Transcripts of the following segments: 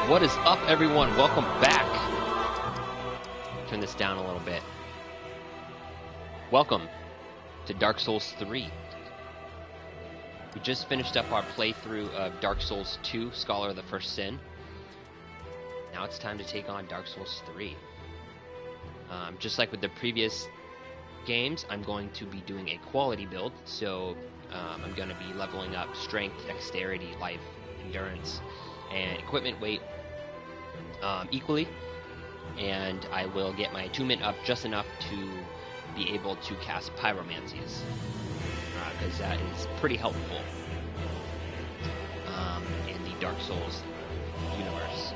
What is up, everyone? Welcome back. Turn this down a little bit. Welcome to Dark Souls 3. We just finished up our playthrough of Dark Souls 2, Scholar of the First Sin. Now it's time to take on Dark Souls 3. Just like with the previous games, I'm going to be doing a quality build, so I'm going to be leveling up strength, dexterity, life, endurance, and equipment weight equally, and I will get my attunement up just enough to be able to cast pyromancies, because that is pretty helpful in the Dark Souls universe,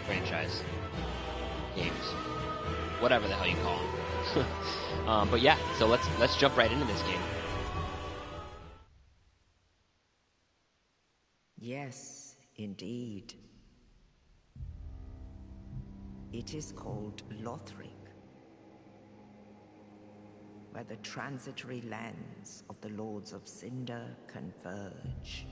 franchise, games, whatever the hell you call them. But yeah, so let's jump right into this game. Yes, indeed. It is called Lothric, where the transitory lands of the Lords of Cinder converge.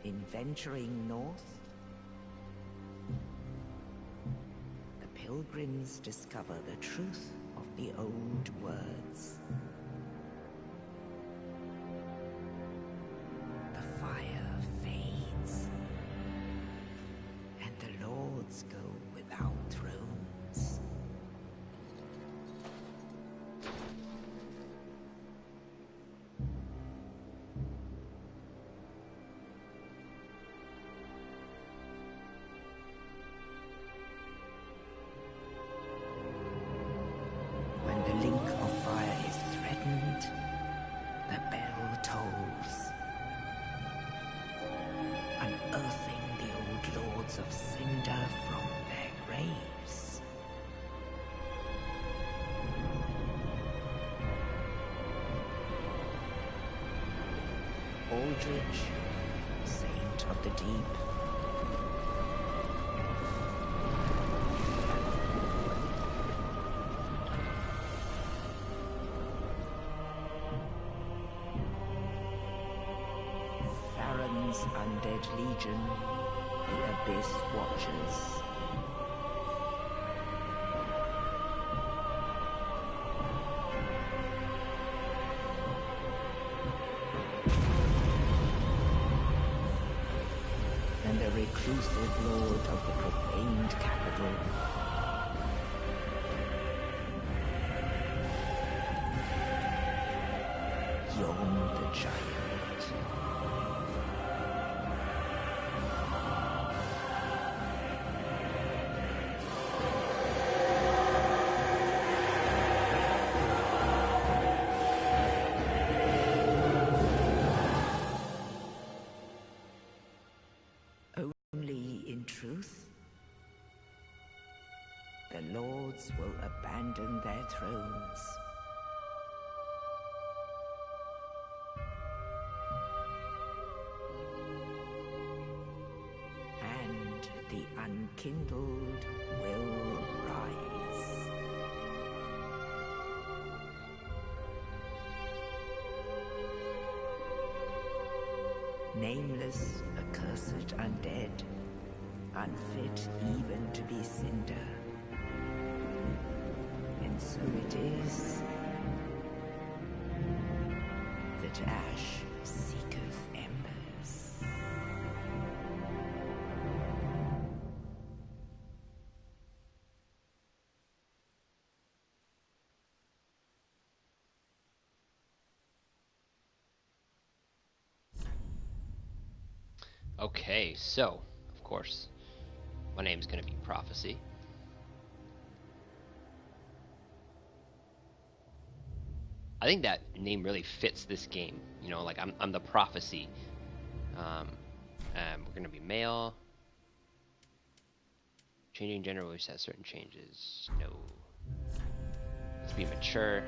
In venturing north, the pilgrims discover the truth of the old words. The fire fades, and the lords go without thrones. When the link of fire is threatened, the bell tolls, unearthing the old lords of Cinder from their graves. Aldrich, saint of the deep, Farron's undead legion, the Abyss Watchers. And the reclusive lord of the profaned capital. Yom the Giant. Only in truth, the lords will abandon their thrones. And the unkindled will rise. Nameless, accursed undead, unfit even to be cinder. And so it is that ash seeketh embers. Okay, so, of course, my name's going to be Prophecy. I think that name really fits this game. You know, like I'm the Prophecy. We're going to be male. Changing gender always has certain changes. No. Let's be mature.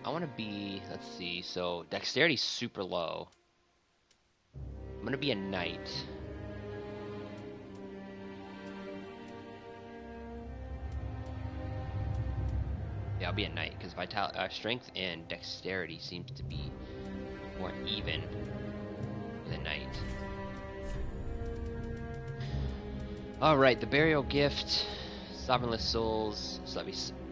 I want to be, let's see, so dexterity's super low. I'm going to be a knight. I'll be a knight because strength and dexterity seems to be more even with a knight. All right, the burial gift, sovereignless souls.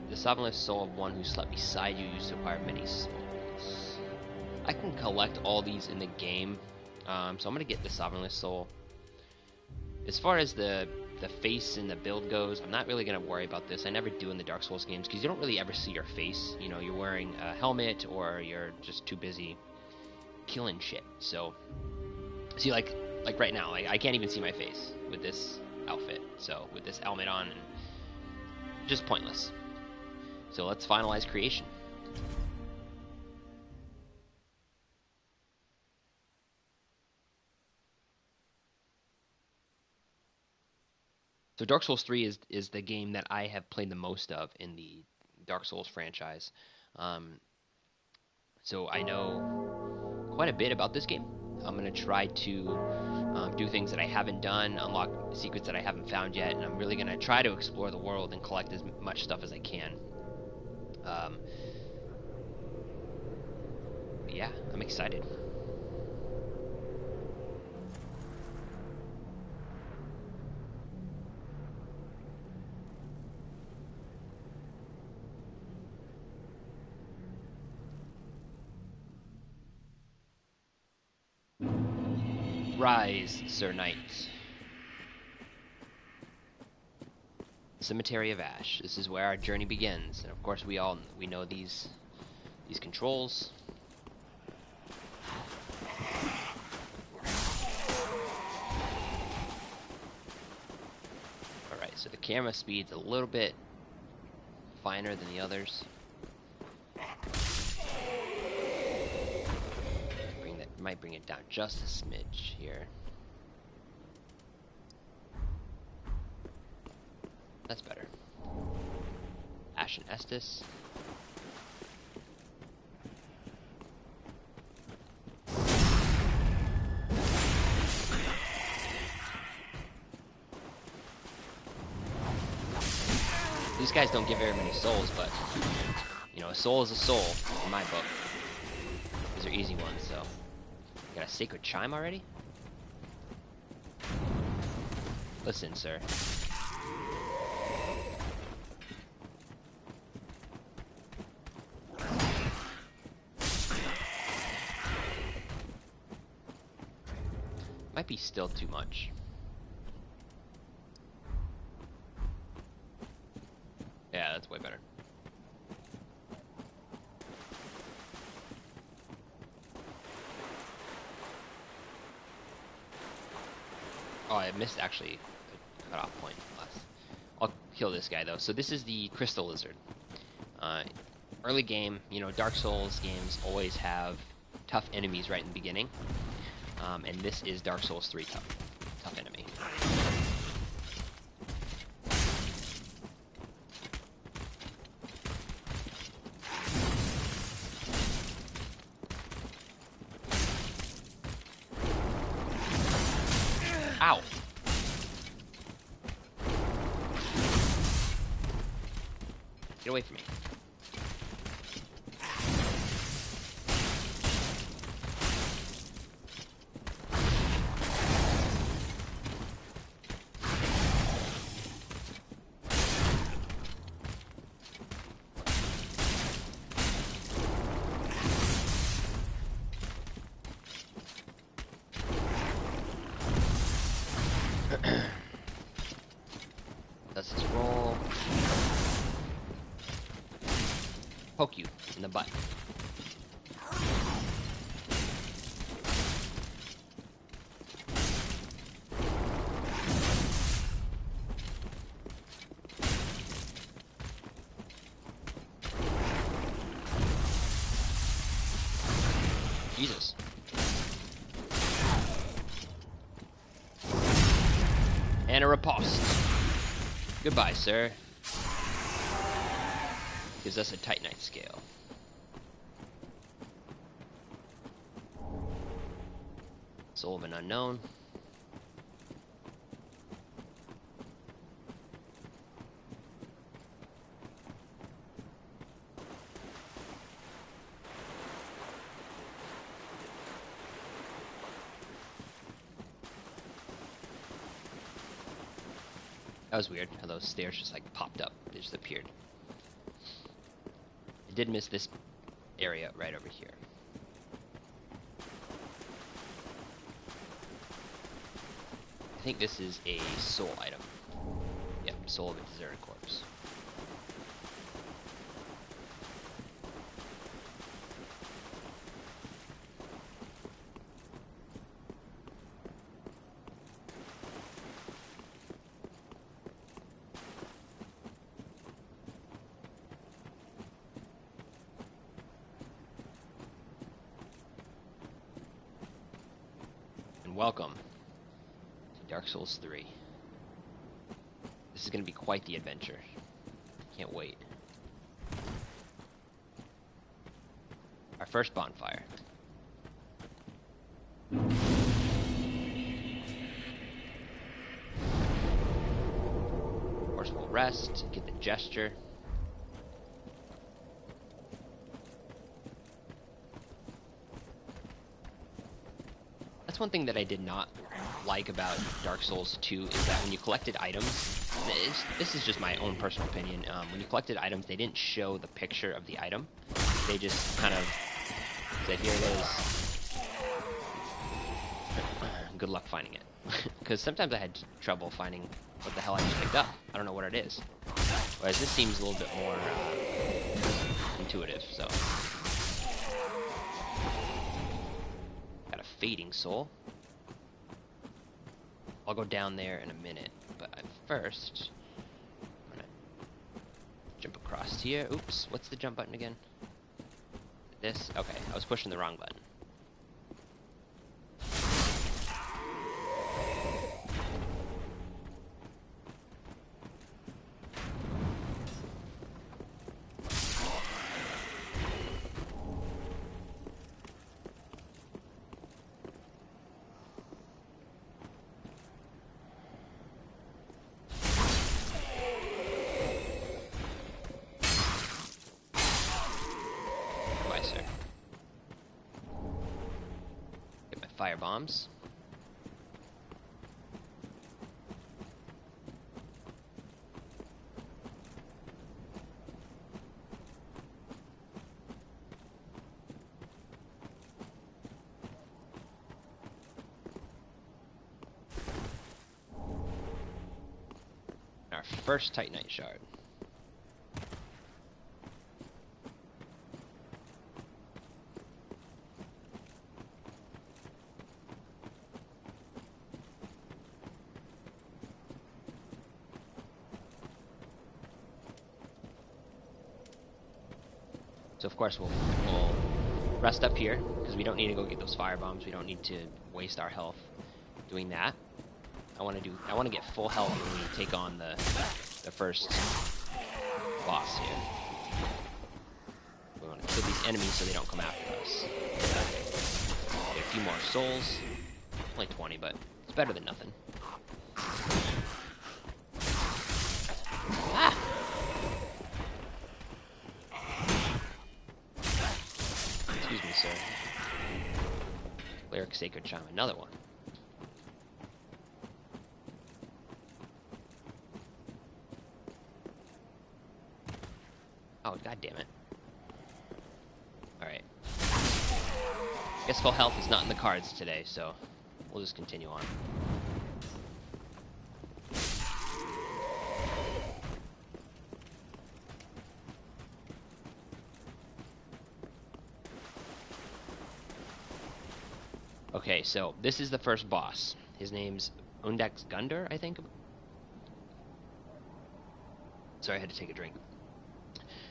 The sovereignless soul of one who slept beside you used to acquire many souls. I can collect all these in the game, so I'm gonna get the sovereignless soul. As far as the face and the build goes, I'm not really going to worry about this. I never do in the Dark Souls games because you don't really ever see your face. You know, you're wearing a helmet or you're just too busy killing shit. So, see, like right now, I can't even see my face with this outfit. So, with this helmet on, and just pointless. So, let's finalize creation. So Dark Souls 3 is the game that I have played the most of in the Dark Souls franchise. So I know quite a bit about this game. I'm going to try to do things that I haven't done, unlock secrets that I haven't found yet, and I'm really going to try to explore the world and collect as much stuff as I can. Yeah, I'm excited. Rise, Sir Knight. Cemetery of Ash. This is where our journey begins, and of course we know these controls. All right, so the camera speed's a little bit finer than the others. Might bring it down just a smidge here. That's better. Ashen Estus. These guys don't give very many souls, but you know, a soul is a soul in my book. These are easy ones, so. Got a sacred chime already? Listen, sir. Might be still too much. Yeah, that's way better. Oh, I missed actually a cutoff point. I'll kill this guy though. So this is the Crystal Lizard. Early game, you know, Dark Souls games always have tough enemies right in the beginning, and this is Dark Souls 3 tough enemy. Ow! Get away from me. Let's just roll. Poke you in the butt. Jesus. And a riposte. Goodbye, sir. Gives us a Titanite scale. Soul of an unknown. That was weird how those stairs just like popped up. They just appeared. I did miss this area right over here. I think this is a soul item. Yep, soul of a deserted corpse. And welcome to Dark Souls 3. This is going to be quite the adventure. Can't wait. Our first bonfire. Of course, we'll rest, get the gesture. That's one thing that I did not like about Dark Souls 2 is that when you collected items, this is just my own personal opinion, when you collected items, they didn't show the picture of the item. They just kind of said, here it is. Good luck finding it. Because sometimes I had trouble finding what the hell I just picked up. I don't know what it is. Whereas this seems a little bit more intuitive, so. Got a fading soul. I'll go down there in a minute, but first, I'm gonna jump across here. Oops, what's the jump button again? This? Okay, I was pushing the wrong button. Get my fire bombs. Our first Titanite shard. So of course we'll rest up here because we don't need to go get those fire bombs. We don't need to waste our health doing that. I want to get full health when we take on the first boss here. We want to kill these enemies so they don't come after us. Get a few more souls. Only 20, but it's better than nothing. Ah! Excuse me, sir. Lyric Sacred Chime, another one. Oh, god damn it. Alright. Guess full health is not in the cards today, so we'll just continue on. Okay, so this is the first boss. His name's Undex Gundyr, I think. Sorry, I had to take a drink.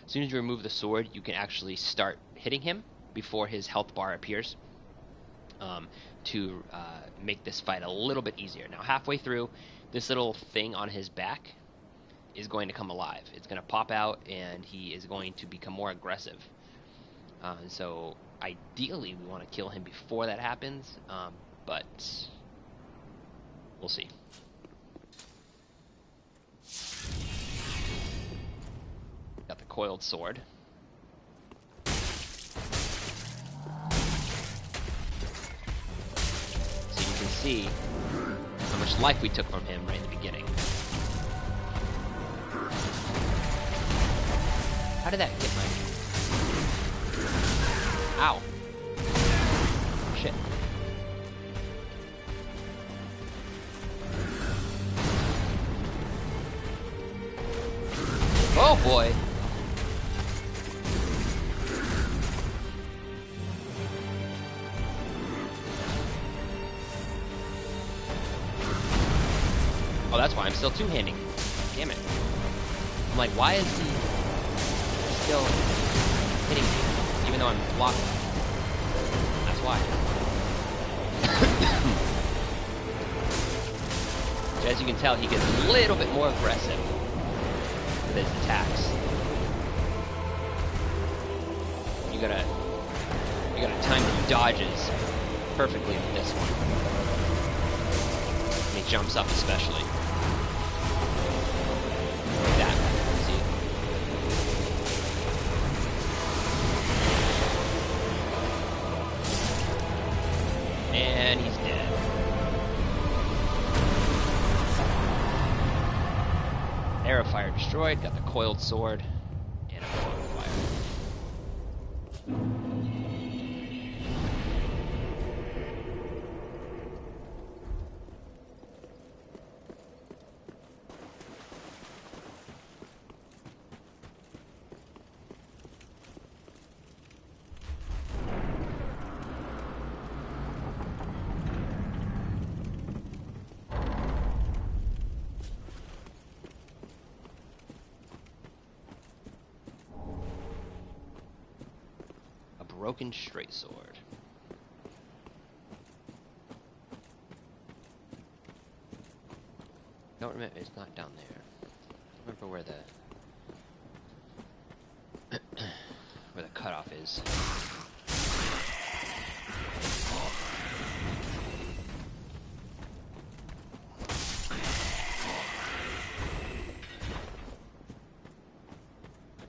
As soon as you remove the sword, you can actually start hitting him before his health bar appears to make this fight a little bit easier. Now, halfway through, this little thing on his back is going to come alive. It's going to pop out, and he is going to become more aggressive. So, ideally, we want to kill him before that happens, but we'll see. Got the coiled sword. So you can see how much life we took from him right in the beginning. How did that hit my... Ow. Shit. Oh boy. Oh, that's why I'm still two-handing. Damn it. I'm like, why is he still hitting me, even though I'm blocking? That's why. So as you can tell, he gets a little bit more aggressive with his attacks. You gotta time the dodges perfectly with this one. And he jumps up especially. Like that. See? And he's dead. Arrow fire destroyed, got the coiled sword, and a coiled fire. Broken straight sword. Don't remember. It's not down there. Don't remember where the where the cutoff is.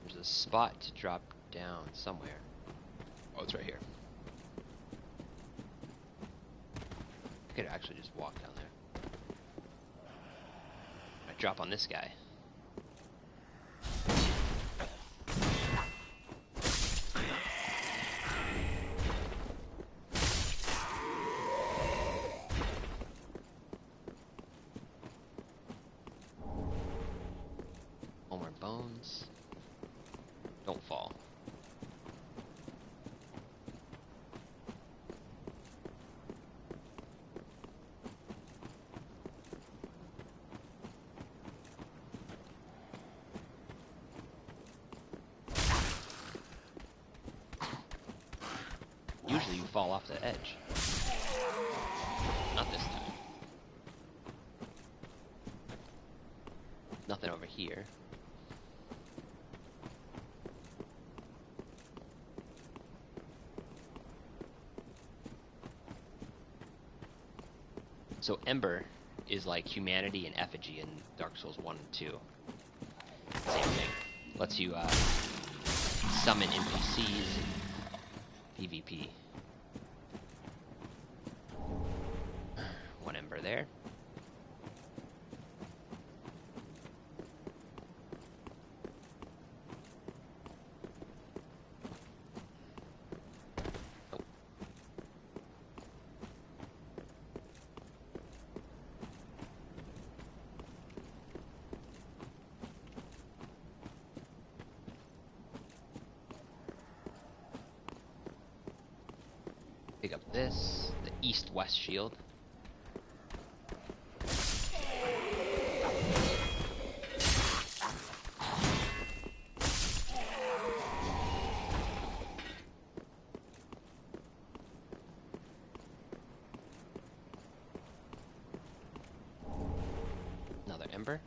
There's a spot to drop down somewhere. Oh, it's right here. I could actually just walk down there. I drop on this guy. One more bones. Don't fall. Usually you fall off the edge. Not this time. Nothing over here. So Ember is like humanity and effigy in Dark Souls 1 and 2. Same thing. Lets you summon NPCs and PvP. One Ember there. Pick up this, the east-west shield. Another Ember.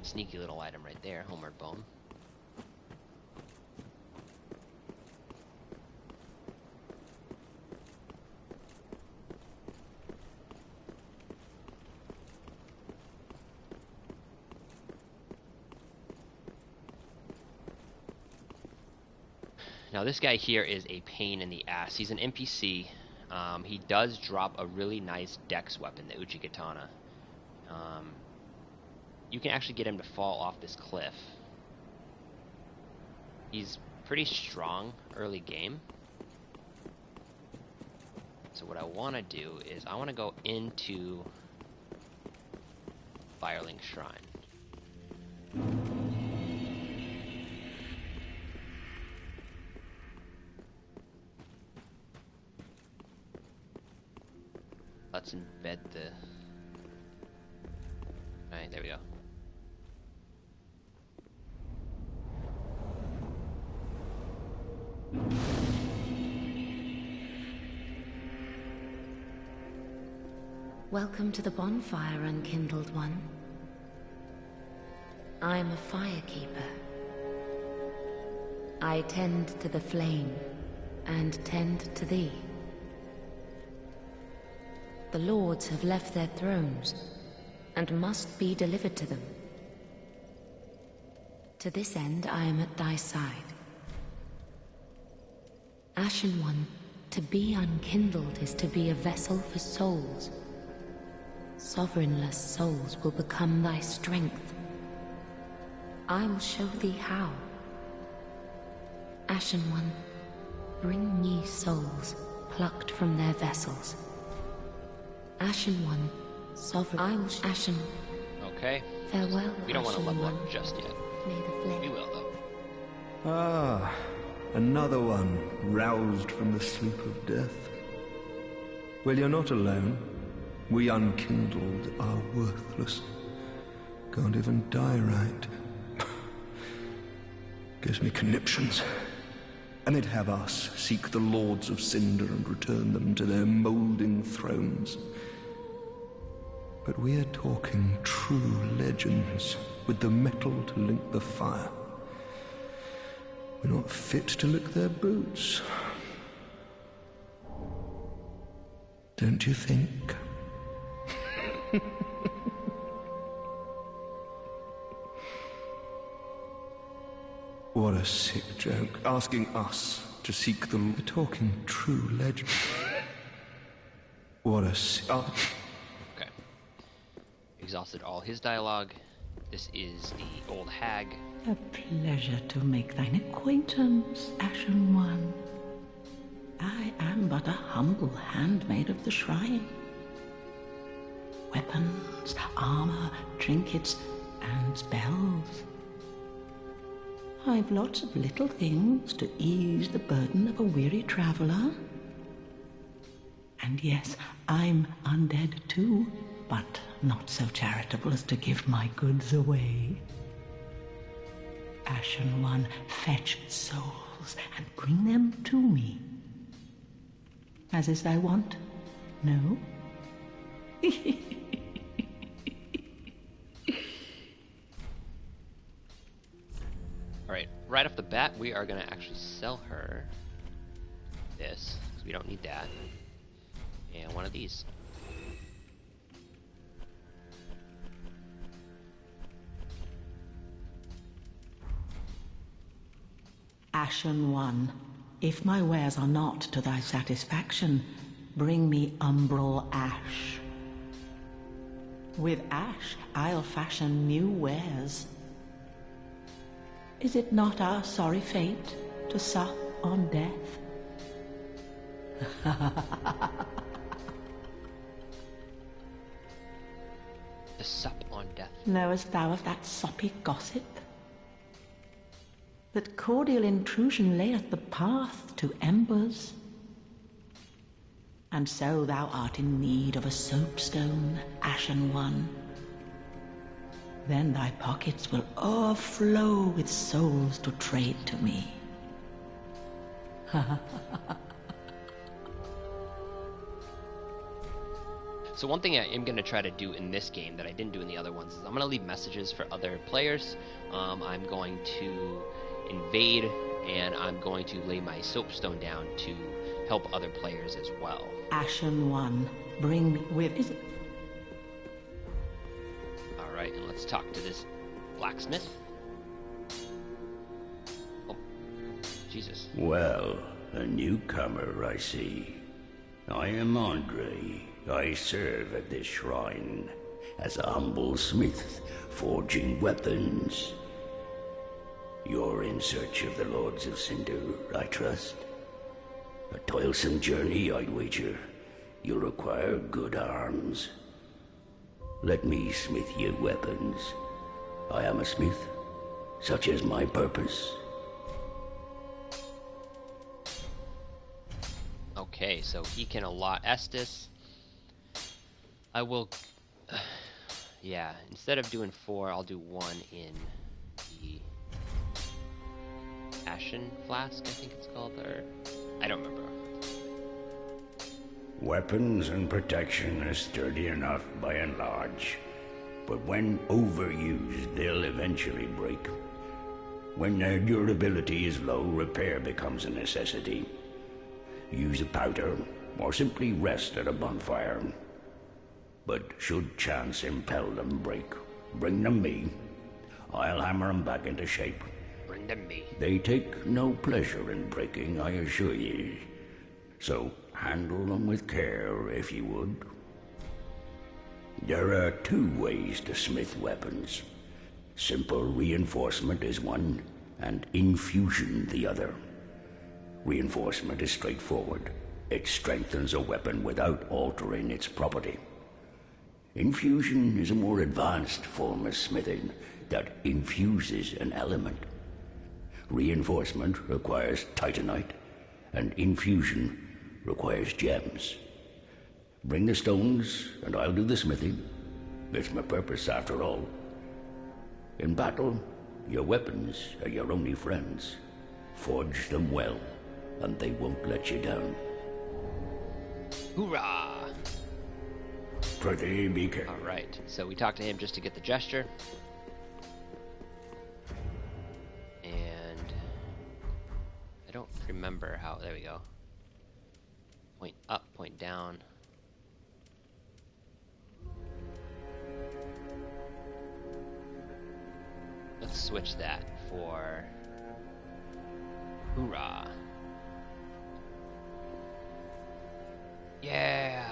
Sneaky little item right there, Homeward Bone. Now this guy here is a pain in the ass. He's an NPC. He does drop a really nice dex weapon, the Uchigatana. You can actually get him to fall off this cliff. He's pretty strong early game. So what I want to do is I want to go into Firelink Shrine. Let's embed the... Alright, there we go. Welcome to the bonfire, unkindled one. I am a firekeeper. I tend to the flame, and tend to thee. The lords have left their thrones, and must be delivered to them. To this end, I am at thy side. Ashen One, to be unkindled is to be a vessel for souls. Sovereignless souls will become thy strength. I will show thee how. Ashen One, bring ye souls plucked from their vessels. Ashen One, sovereign. I will Ashen. Okay. Farewell. We don't want to level One. up just yet. May the flame. We will though. Ah, another one roused from the sleep of death. Well, you're not alone. We unkindled are worthless. Can't even die right. Gives me conniptions. And they'd have us seek the Lords of Cinder and return them to their moulding thrones. But we are talking true legends, with the metal to link the fire. We're not fit to lick their boots. Don't you think? What a sick joke, asking us to seek the talking true legend. What a Okay. Exhausted all his dialogue. This is the old hag. A pleasure to make thine acquaintance, Ashen One. I am but a humble handmaid of the shrine. Weapons, armor, trinkets, and spells. I've lots of little things to ease the burden of a weary traveler. And yes, I'm undead too, but not so charitable as to give my goods away. Ashen One, fetch souls and bring them to me. As is thy wont, no? Alright, right off the bat, we are going to actually sell her this, because we don't need that. And one of these. Ashen One, if my wares are not to thy satisfaction, bring me umbral ash. With ash, I'll fashion new wares. Is it not our sorry fate to sup on death? The sup on death. Knowest thou of that soppy gossip? That cordial intrusion layeth the path to embers. And so thou art in need of a soapstone, Ashen One. Then thy pockets will overflow with souls to trade to me. So one thing I am going to try to do in this game that I didn't do in the other ones is I'm going to leave messages for other players. I'm going to invade, and I'm going to lay my soapstone down to help other players as well. Ashen One, bring me with... Is it... Alright, and let's talk to this blacksmith. Oh. Jesus. Well, a newcomer, I see. I am Andre. I serve at this shrine as a humble smith, forging weapons. You're in search of the Lords of Cinder, I trust? A toilsome journey, I'd wager. You'll require good arms. Let me smith you weapons. I am a smith. Such is my purpose. Okay, so he can allot Estus. I will... yeah, instead of doing 4, I'll do 1 in the Ashen Flask, I think it's called, or... I don't remember. Weapons and protection are sturdy enough by and large, but when overused, they'll eventually break. When their durability is low, repair becomes a necessity. Use a powder, or simply rest at a bonfire. But should chance impel them break, bring them me. I'll hammer them back into shape. Bring them me. They take no pleasure in breaking, I assure ye. So handle them with care, if you would. There are 2 ways to smith weapons. Simple reinforcement is one, and infusion the other. Reinforcement is straightforward. It strengthens a weapon without altering its property. Infusion is a more advanced form of smithing that infuses an element. Reinforcement requires titanite, and infusion requires gems. Bring the stones, and I'll do the smithing. It's my purpose, after all. In battle, your weapons are your only friends. Forge them well, and they won't let you down. Hoorah! Prithee, be careful. Alright, so we talked to him just to get the gesture. And... I don't remember how... There we go. Point up, point down. Let's switch that for... Hoorah! Yeah!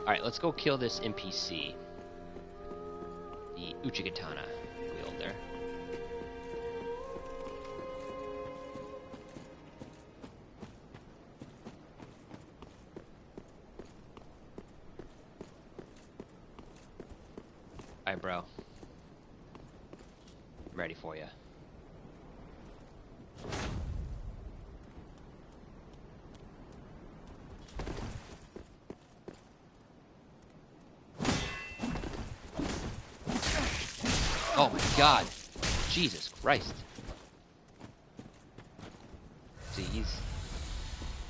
Alright, let's go kill this NPC. The Uchigatana wielder. Alright, bro. I'm ready for you. Oh my god. Jesus Christ. See,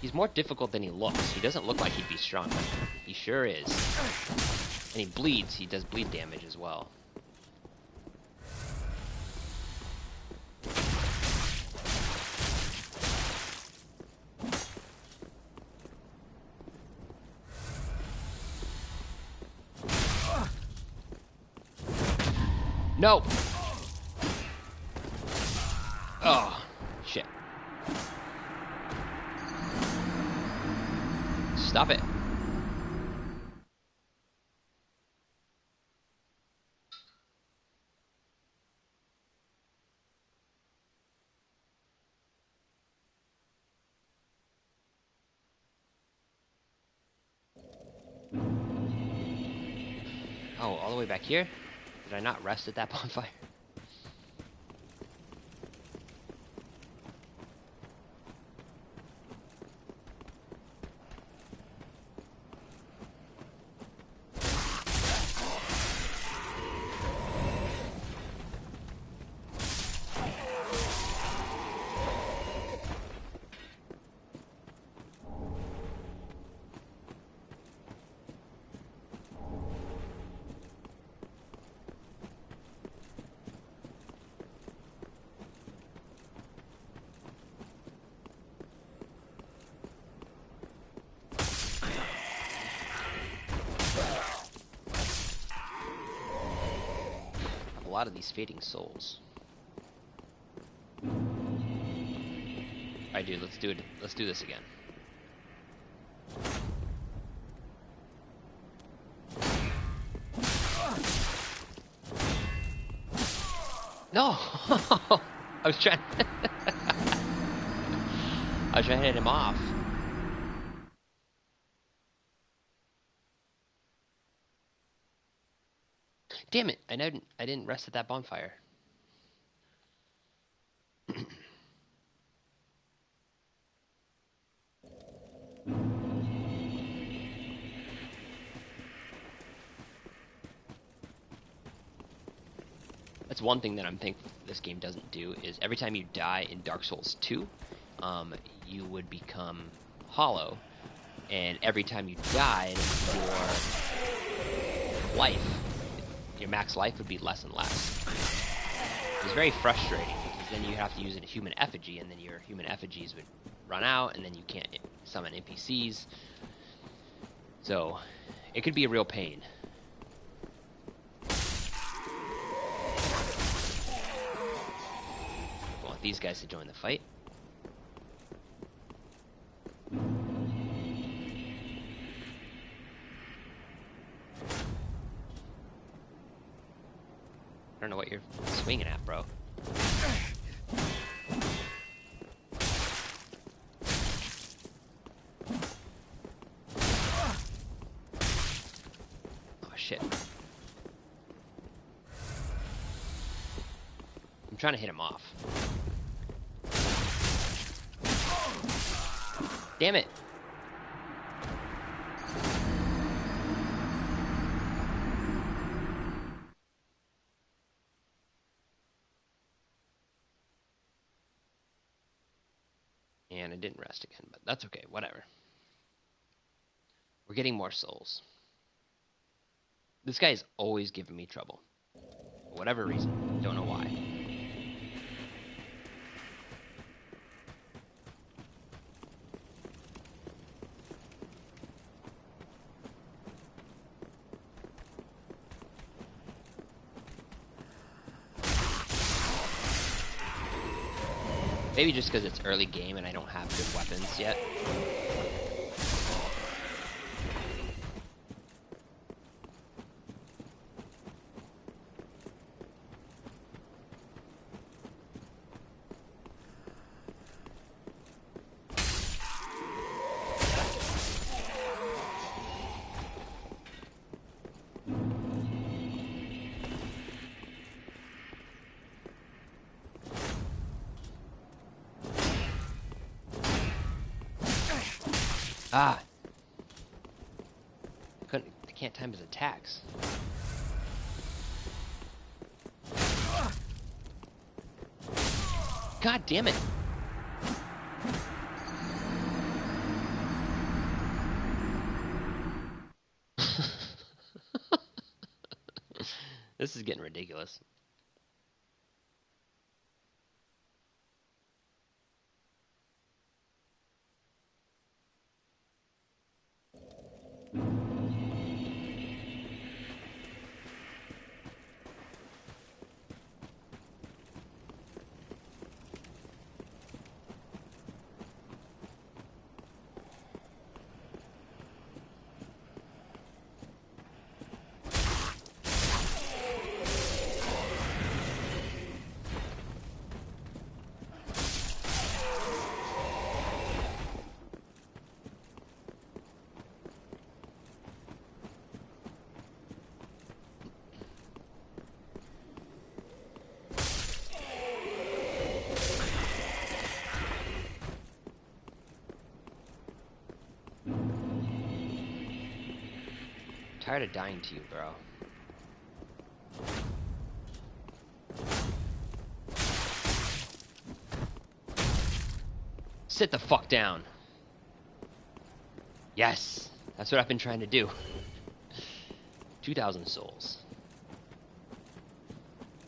he's more difficult than he looks. He doesn't look like he'd be strong, but he sure is. And he bleeds. He does bleed damage as well. No! Oh, shit. Stop it. Oh, all the way back here? Did I not rest at that bonfire? A lot of these fading souls. Alright, dude, let's do it. Let's do this again. No! I was trying I was trying to hit him off. Damn it, I didn't rest at that bonfire. That's one thing that I'm thankful this game doesn't do, is every time you die in Dark Souls 2, you would become hollow, and every time you died, your max life would be less and less. It's very frustrating, because then you have to use a human effigy, and then your human effigies would run out, and then you can't summon NPCs. So, it could be a real pain. These guys to join the fight. I don't know what you're swinging at, bro. Oh shit. I'm trying to hit him off. Damn it! And I didn't rest again, but that's okay, whatever. We're getting more souls. This guy is always giving me trouble. For whatever reason. Don't know why. Maybe just because it's early game and I don't have good weapons yet. Ah! I can't time his attacks. God damn it! This is getting ridiculous. Tired of dying to you, bro. Sit the fuck down. Yes, that's what I've been trying to do. 2,000 souls.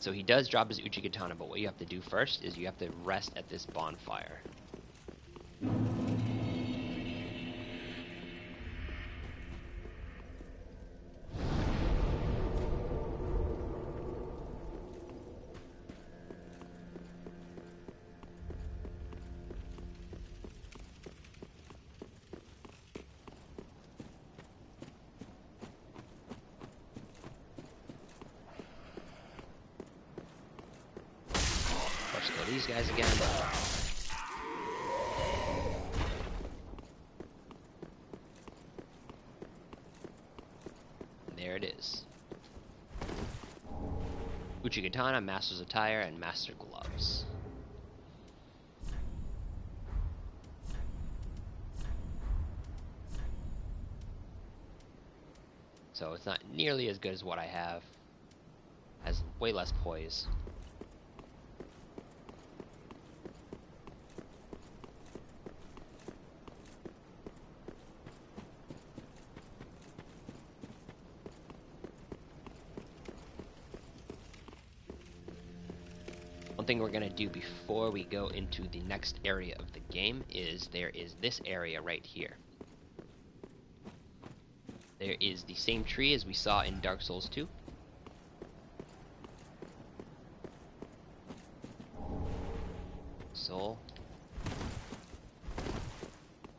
So he does drop his Uchigatana, but what you have to do first is you have to rest at this bonfire. Kill these guys again. There it is. Uchigatana, Master's Attire, and Master Gloves. So it's not nearly as good as what I have. Has way less poise. One thing we're going to do before we go into the next area of the game is there is this area right here. There is the same tree as we saw in Dark Souls 2. Soul.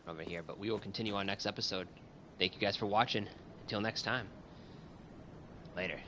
Over here, but we will continue on next episode. Thank you guys for watching. Until next time. Later.